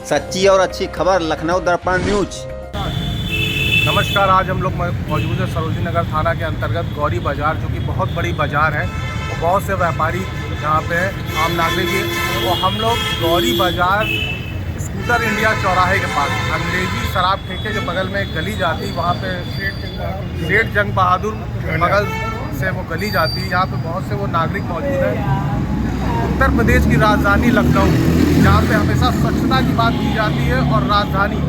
सच्ची और अच्छी खबर लखनऊ दर्पण न्यूज। नमस्कार। आज हम लोग मौजूद है सरोजिनी नगर थाना के अंतर्गत गौरी बाज़ार, जो कि बहुत बड़ी बाज़ार है और बहुत से व्यापारी यहाँ पे आम नागरिक भी। तो हम लोग गौरी बाज़ार स्कूटर इंडिया चौराहे के पास अंग्रेजी शराब ठेके के बगल में एक गली जाती, वहाँ पे सेठ जंग बहादुर बगल से वो गली जाती। यहाँ पे बहुत से वो नागरिक मौजूद हैं। उत्तर प्रदेश की राजधानी लखनऊ, जहाँ पे हमेशा स्वच्छता की बात की जाती है, और राजधानी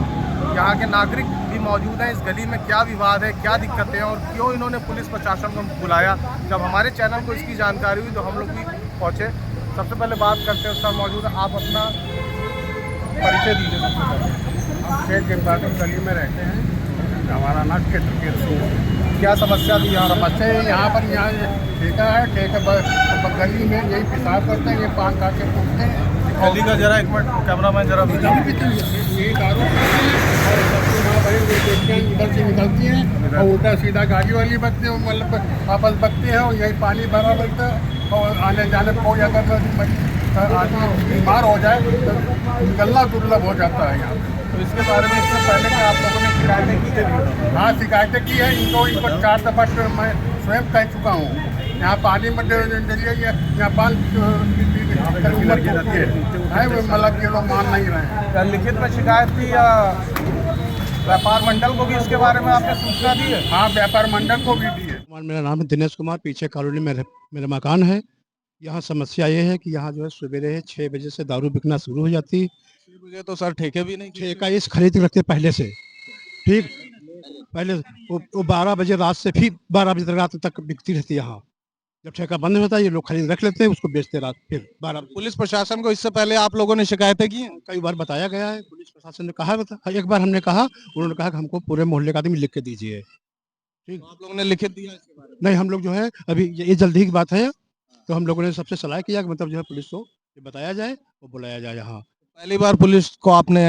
यहाँ के नागरिक भी मौजूद हैं। इस गली में क्या विवाद है, क्या दिक्कतें हैं और क्यों इन्होंने पुलिस प्रशासन को बुलाया। जब हमारे चैनल को इसकी जानकारी हुई तो हम लोग भी पहुँचे। सबसे पहले बात करते हैं, उसका मौजूद है। आप अपना परिचय दीजिए। सबसे पहले हम शेख जंगबादुर गली में रहते हैं। हमारा नाम क्षेत्र सिंह। क्या समस्या थी यहाँ? समस्या यहाँ पर ठेका है, गली में यही पेशाब करते हैं, ये पान खा के पूछते हैं। गली का जरा एक मिनट कैमरामैन जरा ये दारू इधर से निकलती हैं और उल्टा सीधा गाड़ी वाली बकते हैं, मतलब आपस बकते हैं और यही पानी भरा रहता है। और आने जाने कोई अगर आदमी बीमार हो जाए तो निकलना दुर्लभ हो जाता है यहाँ। तो इसके बारे में इससे पहले क्या आप लोगों ने शिकायतें की थी? हाँ, शिकायतें की है। इनको 4 दफा मैं स्वयं कह चुका हूँ। यहाँ पानी में डलिए, यहाँ पान मतलब ये लोग मान नहीं रहे हैं। लिखित में शिकायत थी या व्यापार मंडल को भी इसके बारे में आपने सूचना दी है? हाँ, व्यापार मंडल को भी दी है। मेरा नाम है दिनेश कुमार। पीछे कॉलोनी में मेरा मकान है। यहाँ समस्या ये है कि यहाँ जो है सवेरे 6 बजे से दारू बिकना शुरू हो जाती। 6 बजे तो सर ठेके भी नहीं ठेका इस खरीद के रखते पहले से, ठीक। पहले वो 12 बजे रात से फिर 12 बजे रात तक बिकती रहती है। यहाँ जब ठेका बंद होता है ये लोग खरीद रख लेते हैं, उसको बेचते रात फिर 12। पुलिस प्रशासन को इससे पहले आप लोगों ने शिकायतें की हैं? कई बार बताया गया है, पुलिस प्रशासन ने कहा, एक बार हमने कहा, उन्होंने कहा कि हमको पूरे मोहल्ले का आदमी लिख के दीजिए। ठीक, तो आप लोगों ने लिखित दिया इसके बारे में? नहीं, हम लोग जो है अभी ये जल्दी की बात है, तो हम लोगों ने सबसे सलाह किया कि मतलब जो है पुलिस को बताया जाए और बुलाया जाए यहाँ। पहली बार पुलिस को आपने?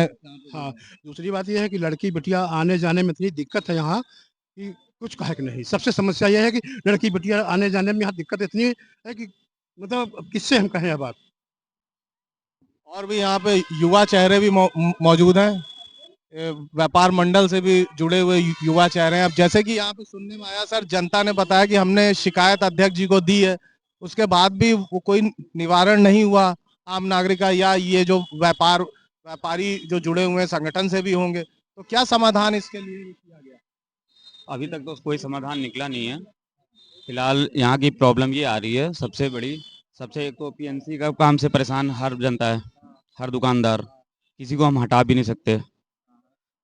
हाँ, दूसरी बात यह है कि लड़की बिटिया आने जाने में इतनी दिक्कत है यहाँ कि कुछ कहे कि नहीं। सबसे समस्या यह है कि लड़की बिटिया आने जाने में यहाँ दिक्कत इतनी है कि मतलब अब किससे हम कहें। अब बात और भी यहाँ पे युवा चेहरे भी मौजूद हैं, व्यापार मंडल से भी जुड़े हुए युवा चेहरे हैं। अब जैसे कि यहाँ पे सुनने में आया सर, जनता ने बताया कि हमने शिकायत अध्यक्ष जी को दी है, उसके बाद भी वो कोई निवारण नहीं हुआ आम नागरिक का, या ये जो व्यापारी जो जुड़े हुए संगठन से भी होंगे, तो क्या समाधान इसके लिए किया गया? अभी तक तो कोई समाधान निकला नहीं है। फिलहाल यहाँ की प्रॉब्लम ये आ रही है सबसे बड़ी, सबसे एक तो पीएनसी का काम से परेशान हर जनता है, हर दुकानदार, किसी को हम हटा भी नहीं सकते।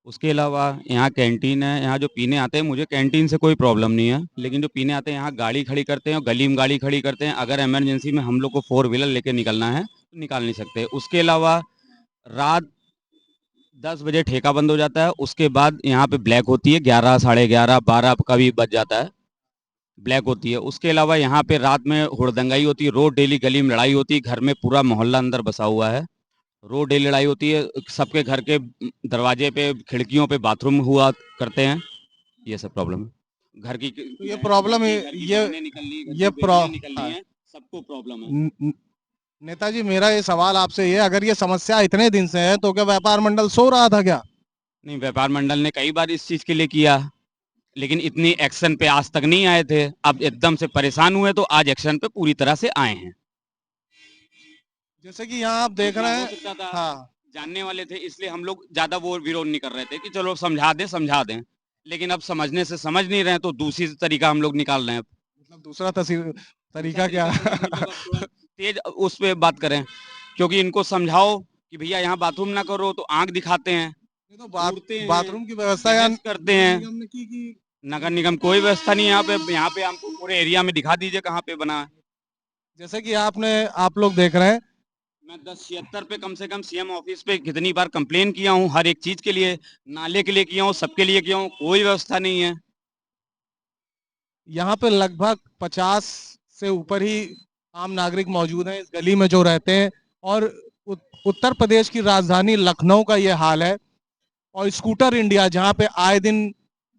उसके अलावा यहाँ कैंटीन है, यहाँ जो पीने आते हैं, मुझे कैंटीन से कोई प्रॉब्लम नहीं है, लेकिन जो पीने आते हैं यहाँ गाड़ी खड़ी करते हैं और गली में गाड़ी खड़ी करते हैं। अगर इमरजेंसी में हम लोग को 4 व्हीलर लेके निकलना है तो निकाल नहीं सकते। उसके अलावा रात 10 बजे ठेका बंद हो जाता है, उसके बाद यहाँ पे ब्लैक होती है, 11, साढ़े 11, 12 कभी बज जाता है, ब्लैक होती है। उसके अलावा यहाँ पे रात में हुड़दंगाई होती है, रोज डेली गली में लड़ाई होती है, घर में पूरा मोहल्ला अंदर बसा हुआ है, रोज डेली लड़ाई होती है, सबके घर के दरवाजे पे खिड़कियों पे बाथरूम हुआ करते हैं। ये सब प्रॉब्लम है घर की। तो ये प्रॉब्लम है, ये निकलनी है, सबको प्रॉब्लम है। नेताजी, मेरा ये सवाल आपसे ये, अगर ये समस्या इतने दिन से है तो क्या व्यापार मंडल सो रहा था क्या? नहीं, व्यापार मंडल ने कई बार इस चीज के लिए किया, लेकिन इतनी एक्शन पे आज तक नहीं आए थे। अब एकदम से परेशान हुए तो आज एक्शन पे पूरी तरह से आए हैं। जैसे कि यहाँ आप देख रहे हो हैं। सकता था, हाँ, जानने वाले थे, इसलिए हम लोग ज्यादा वो विरोध नहीं कर रहे थे कि चलो समझा दें, लेकिन अब समझने से समझ नहीं रहे तो दूसरी तरीका हम लोग निकाल रहे हैं। मतलब दूसरा तरीका क्या? तेज उस पे बात करें, क्योंकि इनको समझाओ कि भैया यहाँ बाथरूम ना करो तो आंख दिखाते हैं, तो बाथरूम की व्यवस्था बहस करते हैं। नगर निगम कोई व्यवस्था नहीं है यहाँ पे हमको पूरे एरिया में दिखा दीजिए कहाँ पे बना है। जैसे कि आप लोग देख रहे हैं, मैं 1076 पे कम से कम सीएम ऑफिस पे कितनी बार कंप्लेन किया हूँ, हर एक चीज के लिए, नाले के लिए किया हूँ, सबके लिए किया हूँ, कोई व्यवस्था नहीं है। यहाँ पे लगभग 50 से ऊपर ही आम नागरिक मौजूद हैं इस गली में जो रहते हैं, और उत्तर प्रदेश की राजधानी लखनऊ का ये हाल है। और स्कूटर इंडिया, जहाँ पे आए दिन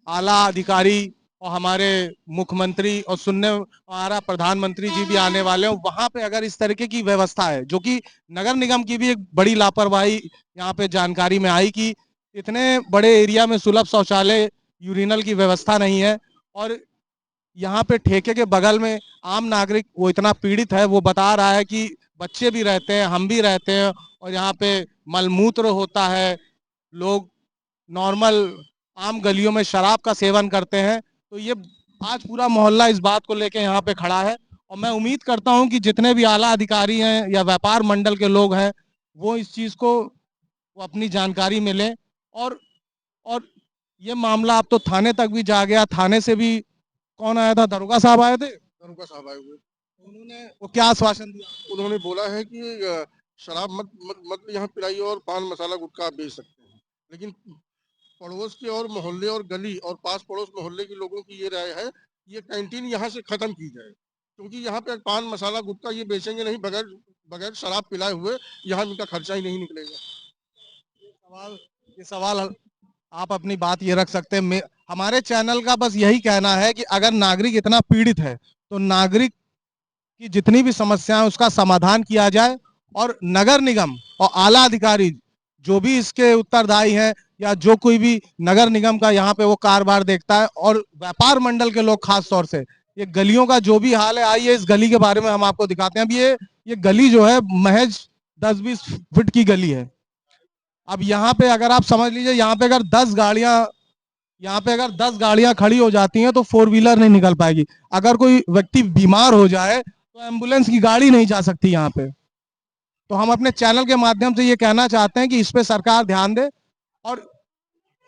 आला अधिकारी और हमारे मुख्यमंत्री और सुनने हमारा प्रधानमंत्री जी भी आने वाले हैं, वहां पे अगर इस तरीके की व्यवस्था है, जो कि नगर निगम की भी एक बड़ी लापरवाही यहाँ पे जानकारी में आई कि इतने बड़े एरिया में सुलभ शौचालय यूरिनल की व्यवस्था नहीं है, और यहाँ पे ठेके के बगल में आम नागरिक वो इतना पीड़ित है, वो बता रहा है कि बच्चे भी रहते हैं, हम भी रहते हैं, और यहाँ पे मलमूत्र होता है, लोग नॉर्मल आम गलियों में शराब का सेवन करते हैं। तो ये आज पूरा मोहल्ला इस बात को लेके यहाँ पे खड़ा है, और मैं उम्मीद करता हूँ कि जितने भी आला अधिकारी हैं या व्यापार मंडल के लोग हैं, वो इस चीज को वो अपनी जानकारी में लें। और ये मामला अब तो थाने तक भी जा गया। थाने से भी कौन आया था, दरोगा साहब आए थे, उनका साहब आए हुए, उन्होंने वो क्या आश्वासन दिया? उन्होंने बोला है कि शराब मत मत मत यहाँ पिलाइए और पान मसाला गुटखा आप बेच सकते हैं, लेकिन पड़ोस के और मोहल्ले और गली और पास पड़ोस मोहल्ले के लोगों की ये राय है, ये कैंटीन यहाँ से खत्म की जाए, क्योंकि यहाँ पे पान मसाला गुटखा ये बेचेंगे नहीं, बगैर बगैर शराब पिलाए हुए यहाँ इनका खर्चा ही नहीं निकलेगा। ये सवाल आप अपनी बात ये रख सकते हैं। हमारे चैनल का बस यही कहना है कि अगर नागरिक इतना पीड़ित है तो नागरिक की जितनी भी समस्याएं उसका समाधान किया जाए, और नगर निगम और आला अधिकारी जो भी इसके उत्तरदायी हैं, या जो कोई भी नगर निगम का यहाँ पे वो कारोबार देखता है, और व्यापार मंडल के लोग खास तौर से, ये गलियों का जो भी हाल है, आइए इस गली के बारे में हम आपको दिखाते हैं। अब ये गली जो है महज 10-20 फुट की गली है। अब यहाँ पे अगर आप समझ लीजिए, यहाँ पे अगर 10 गाड़ियां खड़ी हो जाती हैं तो 4 व्हीलर नहीं निकल पाएगी। अगर कोई व्यक्ति बीमार हो जाए तो एम्बुलेंस की गाड़ी नहीं जा सकती यहाँ पे। तो हम अपने चैनल के माध्यम से ये कहना चाहते हैं कि इस पे सरकार ध्यान दे, और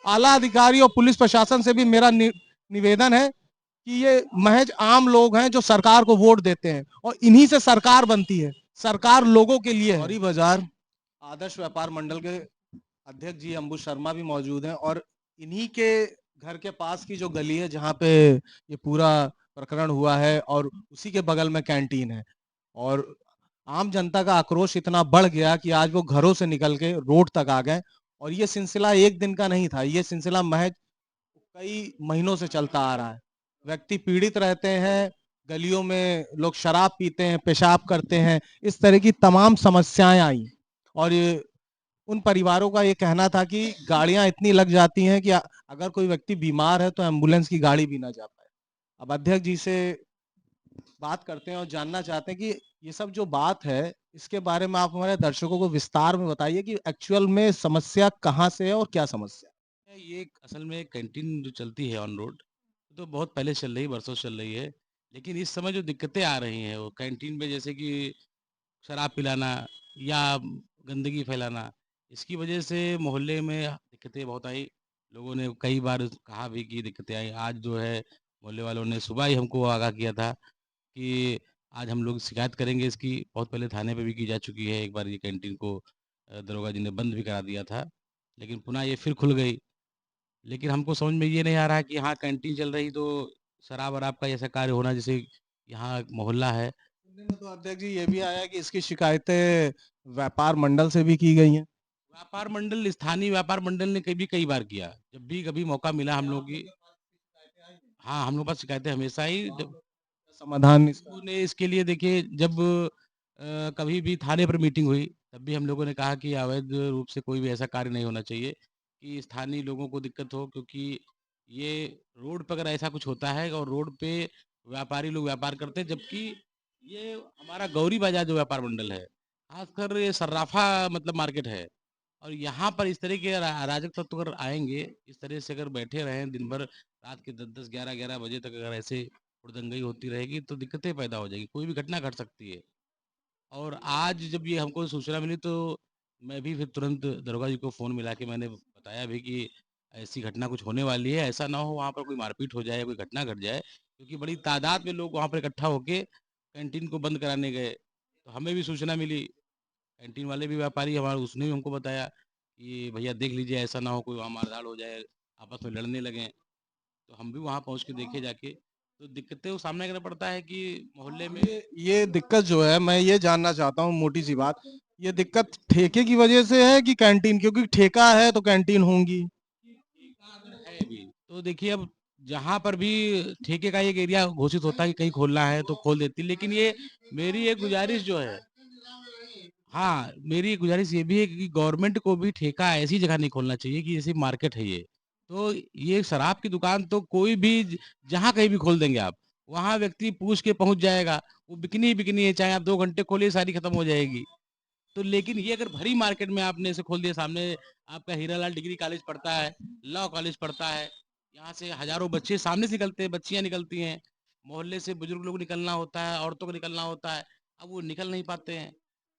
आला अधिकारी और पुलिस प्रशासन से भी मेरा निवेदन है कि ये महज आम लोग हैं जो सरकार को वोट देते हैं, और इन्हीं से सरकार बनती है। सरकार लोगों के लिए है। गौरी बाजार आदर्श व्यापार मंडल के अध्यक्ष जी अंबु शर्मा भी मौजूद हैं, और इन्हीं के घर के पास की जो गली है जहाँ पे ये पूरा प्रकरण हुआ है, और उसी के बगल में कैंटीन है, और आम जनता का आक्रोश इतना बढ़ गया कि आज वो घरों से निकल के रोड तक आ गए। और ये सिलसिला एक दिन का नहीं था, ये सिलसिला महज कई महीनों से चलता आ रहा है। व्यक्ति पीड़ित रहते हैं, गलियों में लोग शराब पीते हैं, पेशाब करते हैं, इस तरह की तमाम समस्याएं आई, और ये उन परिवारों का ये कहना था कि गाड़ियां इतनी लग जाती हैं कि अगर कोई व्यक्ति बीमार है तो एम्बुलेंस की गाड़ी भी ना जा पाए। अब अध्यक्ष जी से बात करते हैं और जानना चाहते हैं कि ये सब जो बात है, इसके बारे में आप हमारे दर्शकों को विस्तार में बताइए कि एक्चुअल में समस्या कहाँ से है और क्या समस्या है। ये असल में कैंटीन जो चलती है ऑन रोड, तो बहुत पहले चल रही है, बरसों से चल रही है। लेकिन इस समय जो दिक्कतें आ रही हैं वो कैंटीन में, जैसे कि शराब पिलाना या गंदगी फैलाना, इसकी वजह से मोहल्ले में दिक्कतें बहुत आई। लोगों ने कई बार कहा भी कि दिक्कतें आई। आज जो है मोहल्ले वालों ने सुबह ही हमको आगाह किया था कि आज हम लोग शिकायत करेंगे इसकी। बहुत पहले थाने पे भी की जा चुकी है। एक बार ये कैंटीन को दरोगा जी ने बंद भी करा दिया था, लेकिन पुनः ये फिर खुल गई। लेकिन हमको समझ में ये नहीं आ रहा है कि यहाँ कैंटीन चल रही तो शराब वराब का ऐसा कार्य होना, जैसे यहाँ एक मोहल्ला है। तो अध्यक्ष जी ये भी आया कि इसकी शिकायतें व्यापार मंडल से भी की गई हैं। व्यापार मंडल, स्थानीय व्यापार मंडल ने कई बार किया। जब भी कभी मौका मिला हम लोग की, हाँ, हम लोग के पास शिकायतें हमेशा ही। जब समाधान ने इसके लिए देखिए, जब कभी भी थाने पर मीटिंग हुई तब भी हम लोगों ने कहा कि अवैध रूप से कोई भी ऐसा कार्य नहीं होना चाहिए कि स्थानीय लोगों को दिक्कत हो, क्योंकि ये रोड पर अगर ऐसा कुछ होता है और रोड पे व्यापारी लोग व्यापार करते हैं, जबकि ये हमारा गौरी बाजार जो व्यापार मंडल है, खासकर ये सर्राफा मतलब मार्केट है, और यहाँ पर इस तरह के अराजक तत्व अगर आएंगे, इस तरह से अगर बैठे रहें दिन भर, रात के 10-10, 11-11 बजे तक अगर ऐसे हुड़दंगई होती रहेगी तो दिक्कतें पैदा हो जाएगी, कोई भी घटना घट सकती है। और आज जब ये हमको सूचना मिली तो मैं भी फिर तुरंत दरोगा जी को फ़ोन मिला के मैंने बताया भी कि ऐसी घटना कुछ होने वाली है, ऐसा ना हो वहाँ पर कोई मारपीट हो जाए, कोई घटना घट जाए, क्योंकि बड़ी तादाद में लोग वहाँ पर इकट्ठा होके कैंटीन को बंद कराने गए। तो हमें भी सूचना मिली, कैंटीन वाले भी व्यापारी हमारे, उसने भी हमको बताया कि भैया देख लीजिए ऐसा ना हो कोई वहाँ मारधाड़ हो जाए, आपस में लड़ने लगें। तो हम भी वहाँ पहुँच के देखे जाके, तो दिक्कतें वो सामना करना पड़ता है कि मोहल्ले में ये दिक्कत जो है, मैं ये जानना चाहता हूँ मोटी सी बात, ये दिक्कत ठेके की वजह से है कि कैंटीन? क्योंकि ठेका है तो कैंटीन होंगी। है भी। तो देखिए, अब जहाँ पर भी ठेके का एक एरिया घोषित होता है कि कहीं खोलना है तो खोल देती है। लेकिन ये मेरी एक गुजारिश जो है, हाँ, मेरी एक गुजारिश ये भी है कि गवर्नमेंट को भी ठेका ऐसी जगह नहीं खोलना चाहिए कि जैसे मार्केट है ये। तो ये शराब की दुकान तो कोई भी जहाँ कहीं भी खोल देंगे आप, वहाँ व्यक्ति पूछ के पहुँच जाएगा। वो बिकनी ही बिकनी है, चाहे आप 2 घंटे खोलिए सारी खत्म हो जाएगी। तो लेकिन ये अगर भरी मार्केट में आपने इसे खोल दिया, सामने आपका हीरालाल डिग्री कॉलेज पड़ता है, लॉ कॉलेज पड़ता है, यहाँ से हज़ारों बच्चे सामने से निकलते हैं, बच्चियाँ निकलती हैं, मोहल्ले से बुजुर्ग लोग निकलना होता है, औरतों को निकलना होता है, अब वो निकल नहीं पाते हैं,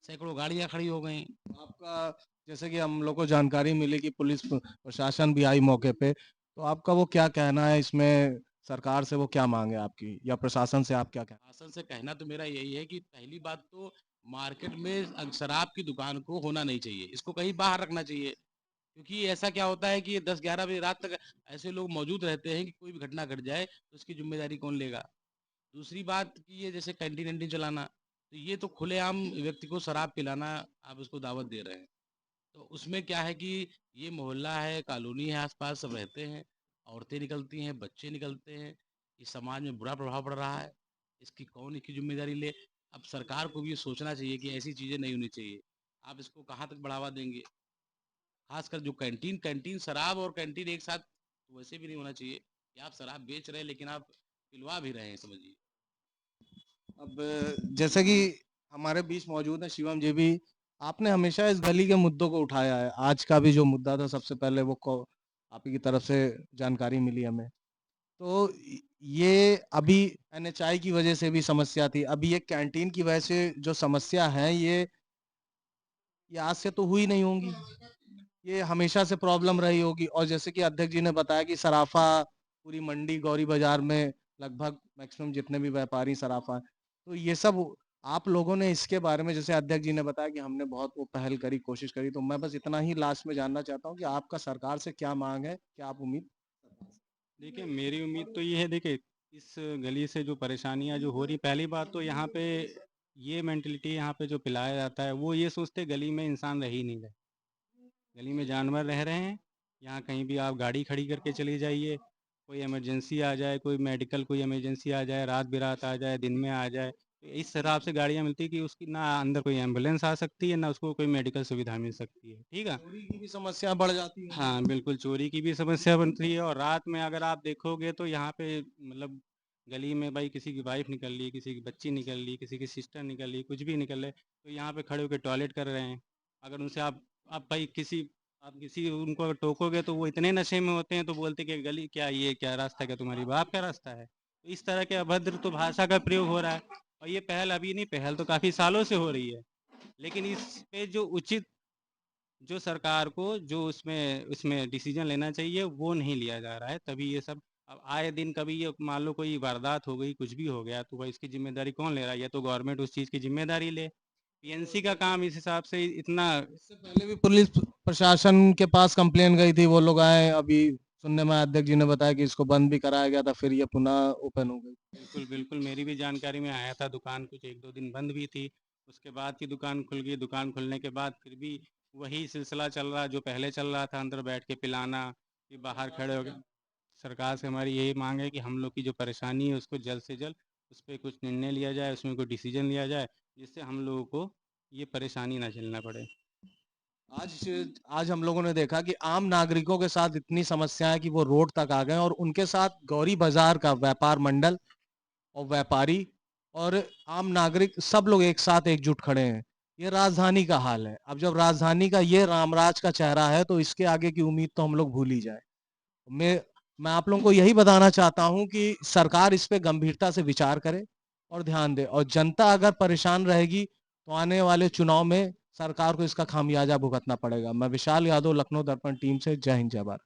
सैकड़ों गाड़ियाँ खड़ी हो गई। आपका जैसे कि हम लोग को जानकारी मिली कि पुलिस प्रशासन भी आई मौके पे, तो आपका वो क्या कहना है इसमें? सरकार से वो क्या मांग है आपकी, या प्रशासन से आप क्या कहना? शासन से कहना तो मेरा यही है कि पहली बात तो मार्केट में शराब की दुकान को होना नहीं चाहिए, इसको कहीं बाहर रखना चाहिए। क्योंकि ऐसा क्या होता है कि ये 10-11 बजे रात तक ऐसे लोग मौजूद रहते हैं कि कोई भी घटना घट जाए तो उसकी ज़िम्मेदारी कौन लेगा? दूसरी बात कि ये जैसे कैंटीन-वैंटीन चलाना, तो ये तो खुलेआम व्यक्ति को शराब पिलाना, आप उसको दावत दे रहे हैं। तो उसमें क्या है कि ये मोहल्ला है, कॉलोनी है, आस-पास सब रहते हैं, औरतें निकलती हैं, बच्चे निकलते हैं, इस समाज में बुरा प्रभाव पड़ रहा है, इसकी कौन इसकी ज़िम्मेदारी ले? अब सरकार को भी ये सोचना चाहिए कि ऐसी चीज़ें नहीं होनी चाहिए। आप इसको कहाँ तक बढ़ावा देंगे? खासकर जो कैंटीन कैंटीन शराब और कैंटीन एक साथ तो वैसे भी नहीं होना चाहिए कि आप शराब बेच रहे हैं लेकिन आप पिलवा भी रहे हैं, समझिए। अब जैसे कि हमारे बीच मौजूद है शिवम जी भी, आपने हमेशा इस गली के मुद्दों को उठाया है। आज का भी जो मुद्दा था सबसे पहले वो आप ही की तरफ से जानकारी मिली हमें। तो ये अभी एनएचआई की वजह से भी समस्या थी। अभी ये कैंटीन की वजह से जो समस्या है ये आज से तो हुई नहीं होंगी। ये हमेशा से प्रॉब्लम रही होगी। और जैसे कि अध्यक्ष जी ने बताया कि सराफा पूरी मंडी गौरी बाजार में लगभग मैक्सिमम जितने भी व्यापारी सराफा हैं, तो ये सब आप लोगों ने इसके बारे में, जैसे अध्यक्ष जी ने बताया कि हमने बहुत वो पहल करी, कोशिश करी, तो मैं बस इतना ही लास्ट में जानना चाहता हूँ कि आपका सरकार से क्या मांग है, क्या आप उम्मीद? देखिए मेरी उम्मीद तो ये है, देखिए इस गली से जो परेशानियां जो हो रही, पहली बात तो यहाँ पे ये मेंटलिटी यहाँ पे जो पिलाया जाता है, वो ये सोचते गली में इंसान रह ही नहीं रहे, गली में जानवर रह रहे हैं। यहाँ कहीं भी आप गाड़ी खड़ी करके चले जाइए, कोई इमरजेंसी आ जाए, कोई मेडिकल कोई इमरजेंसी आ जाए, रात बिरात आ जाए, दिन में आ जाए, तो इस हिसाब से गाड़ियाँ मिलती है कि उसकी ना अंदर कोई एम्बुलेंस आ सकती है, ना उसको कोई मेडिकल सुविधा मिल सकती है। ठीक है। चोरी की भी समस्या बढ़ जाती है। हाँ, बिल्कुल चोरी की भी समस्या बनती है, और रात में अगर आप देखोगे तो यहाँ पे मतलब गली में भाई किसी की वाइफ निकल ली, किसी की बच्ची निकल ली, किसी की सिस्टर निकल ली, कुछ भी निकल रहे, तो यहाँ पे खड़े होकर टॉयलेट कर रहे हैं। अगर उनसे आप भाई आप किसी उनको अगर टोकोगे तो वो इतने नशे में होते हैं तो बोलते कि गली क्या, ये क्या रास्ता, क्या तुम्हारी बाप का रास्ता है? तो इस तरह के अभद्र तो भाषा का प्रयोग हो रहा है, और ये पहल अभी नहीं, पहल तो काफ़ी सालों से हो रही है। लेकिन इस पे जो उचित, जो सरकार को जो उसमें उसमें डिसीजन लेना चाहिए वो नहीं लिया जा रहा है, तभी ये सब अब आए दिन कभी ये मान लो कोई वारदात हो गई, कुछ भी हो गया, तो भाई इसकी जिम्मेदारी कौन ले रहा है? या तो गवर्नमेंट उस चीज़ की जिम्मेदारी ले। पीएनसी का काम इस हिसाब से इतना। इससे पहले भी पुलिस प्रशासन के पास कंप्लेन गई थी, वो लोग आए, अभी सुनने में अध्यक्ष जी ने बताया कि इसको बंद भी कराया गया था, फिर ये पुनः ओपन हो गई। बिल्कुल बिल्कुल, मेरी भी जानकारी में आया था, दुकान कुछ 1-2 दिन बंद भी थी, उसके बाद की दुकान खुल गई। दुकान खुलने के बाद फिर भी वही सिलसिला चल रहा जो पहले चल रहा था, अंदर बैठ के पिलाना, फिर बाहर खड़े हो गए। सरकार से हमारी यही मांग है कि हम लोग की जो परेशानी है उसको जल्द से जल्द उस पर कुछ निर्णय लिया जाए, उसमें कोई डिसीजन लिया जाए, जिससे हम लोगों को ये परेशानी ना झेलना पड़े। आज आज हम लोगों ने देखा कि आम नागरिकों के साथ इतनी समस्या है कि वो रोड तक आ गए, और उनके साथ गौरी बाजार का व्यापार मंडल और व्यापारी और आम नागरिक सब लोग एक साथ एकजुट खड़े हैं। ये राजधानी का हाल है। अब जब राजधानी का ये रामराज का चेहरा है, तो इसके आगे की उम्मीद तो हम लोग भूल ही जाए। मैं आप लोगों को यही बताना चाहता हूं कि सरकार इस पे गंभीरता से विचार करे और ध्यान दे, और जनता अगर परेशान रहेगी तो आने वाले चुनाव में सरकार को इसका खामियाजा भुगतना पड़ेगा। मैं विशाल यादव, लखनऊ दर्पण टीम से, जय हिंद जय भारत।